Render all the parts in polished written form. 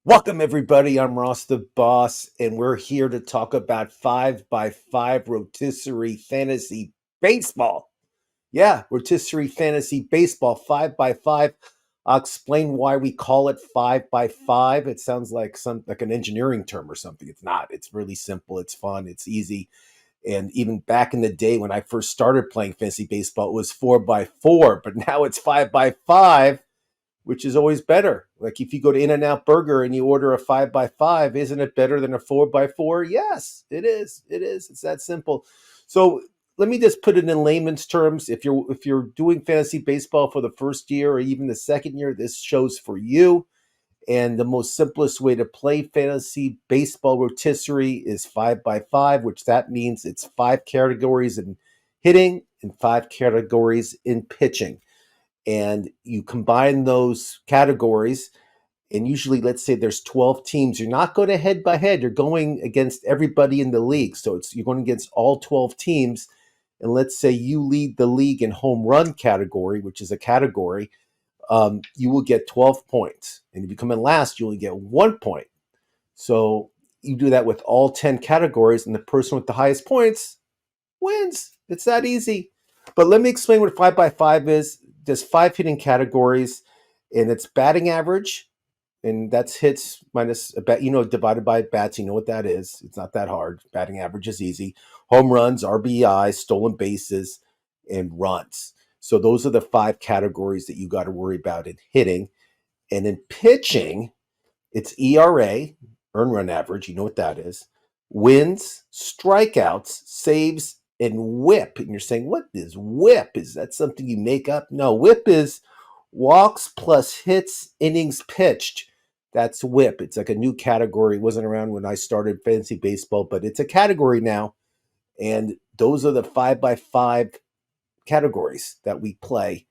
Welcome, everybody. I'm Ross the Boss, and we're here to talk about 5x5 rotisserie fantasy baseball. Yeah, rotisserie fantasy baseball 5x5. I'll explain why we call it 5x5. It sounds like an engineering term or something. It's not. It's really simple. It's fun. It's easy. And even back in the day when I first started playing fantasy baseball, it was 4x4, but now it's 5x5, which is always better. Like if you go to In-N-Out Burger and you order a 5x5, isn't it better than a 4x4? Yes, it is. It is. It's that simple. So let me just put it in layman's terms. If you're doing fantasy baseball for the first year or even the second year, this show's for you. And the most simplest way to play fantasy baseball rotisserie is 5x5, which that means it's five categories in hitting and five categories in pitching, and you combine those categories. And usually, let's say there's 12 teams, you're not going to head by head, you're going against everybody in the league. So you're going against all 12 teams. And let's say you lead the league in home run category, which is a category. You will get 12 points, and if you come in last, you only get 1 point. So you do that with all 10 categories, and the person with the highest points wins. It's that easy. But let me explain what 5x5 is. There's five hitting categories, and it's batting average, and that's hits minus a bat, divided by bats. You know what that is. It's not that hard. Batting average is easy. Home runs, RBI, stolen bases, and runs. So those are the five categories that you got to worry about in hitting. And in pitching, it's ERA, earned run average. You know what that is. Wins, strikeouts, saves, and whip. And you're saying, what is whip? Is that something you make up? No, whip is walks plus hits, innings pitched. That's whip. It's like a new category. It wasn't around when I started fantasy baseball, but it's a category now. And those are the 5x5 categories that we play.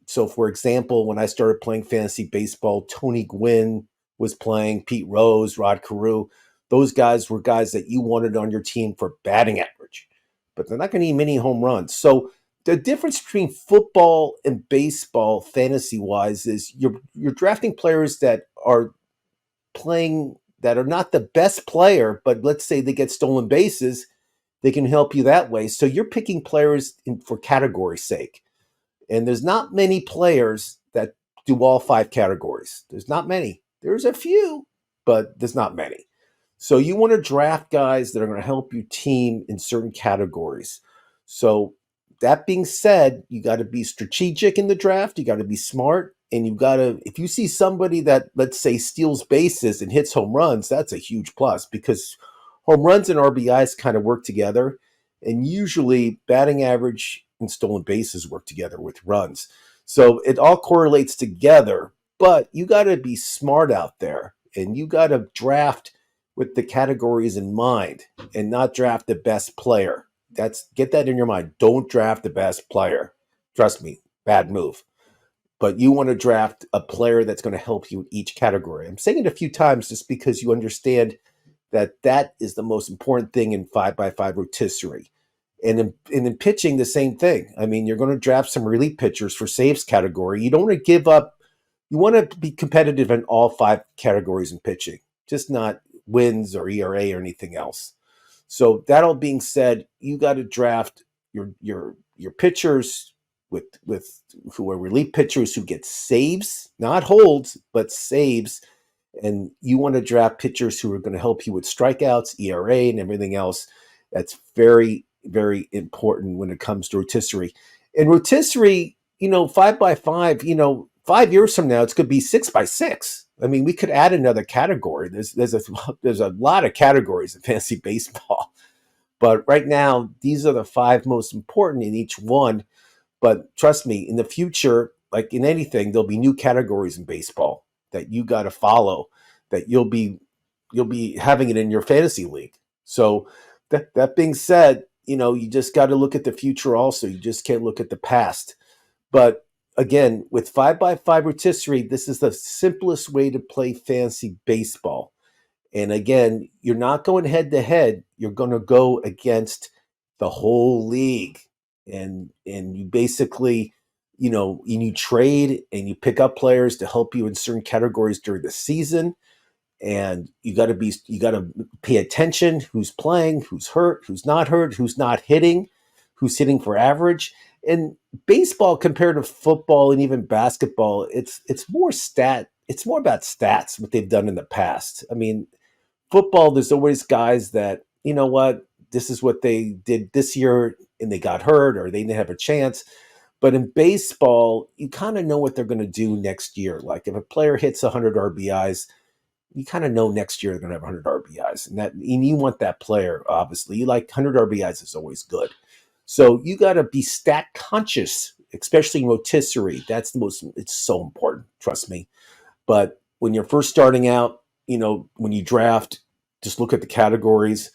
So, for example, when I started playing fantasy baseball, Tony Gwynn was playing, Pete Rose, Rod Carew. Those guys were guys that you wanted on your team for batting average, but they're not going to need many home runs. So, the difference between football and baseball, fantasy wise, is you're drafting players that are playing that are not the best player, but let's say they get stolen bases, they can help you that way. So you're picking players for category sake. And there's not many players that do all five categories. There's not many. There's a few, but there's not many. So you want to draft guys that are going to help your team in certain categories. So that being said, you got to be strategic in the draft. You got to be smart. And you got to, if you see somebody that, let's say, steals bases and hits home runs, that's a huge plus because home runs and RBIs kind of work together. And usually batting average and stolen bases work together with runs. So it all correlates together, but you got to be smart out there and you got to draft with the categories in mind and not draft the best player. Get that in your mind. Don't draft the best player. Trust me, bad move. But you want to draft a player that's going to help you in each category. I'm saying it a few times just because you understand that is the most important thing in 5x5 rotisserie. And in pitching, the same thing. I mean, you're going to draft some relief pitchers for saves category. You don't want to give up. You want to be competitive in all five categories in pitching, just not wins or ERA or anything else. So that all being said, you got to draft your pitchers with who are relief pitchers who get saves, not holds, but saves. And you want to draft pitchers who are going to help you with strikeouts, ERA, and everything else. That's very, very important when it comes to rotisserie. And rotisserie, 5x5, 5 years from now, it's going to be 6x6. I mean, we could add another category. There's a lot of categories in fantasy baseball, but right now these are the five most important in each one. But trust me, in the future, like in anything, there'll be new categories in baseball that you got to follow. That you'll be having it in your fantasy league. So that being said, you just got to look at the future. Also, you just can't look at the past. But again, with 5x5 rotisserie, this is the simplest way to play fantasy baseball. And again, you're not going head to head. You're going to go against the whole league. And you basically, you trade and you pick up players to help you in certain categories during the season, and you got to pay attention who's playing, who's hurt, who's not hitting, who's hitting for average. And baseball compared to football and even basketball, it's more about stats, what they've done in the past. I mean, football, there's always guys that, you know what, this is what they did this year and they got hurt or they didn't have a chance. But in baseball, you kind of know what they're going to do next year. Like if a player hits 100 RBIs, you kind of know next year they're going to have 100 RBIs, and you want that player. Obviously, you like 100 RBIs is always good. So you got to be stat conscious, especially in rotisserie. That's the most. It's so important. Trust me. But when you're first starting out, when you draft, just look at the categories.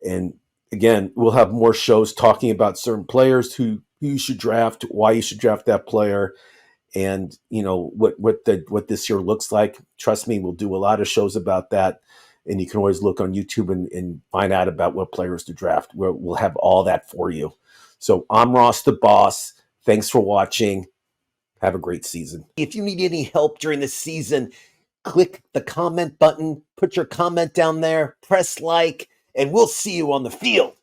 And again, we'll have more shows talking about certain players who you should draft, why you should draft that player, and what this year looks like. Trust me, we'll do a lot of shows about that, and you can always look on YouTube and find out about what players to draft. We'll have all that for you. So I'm Ross the Boss. Thanks for watching. Have a great season. If you need any help during the season, click the comment button, put your comment down there, press like, and we'll see you on the field.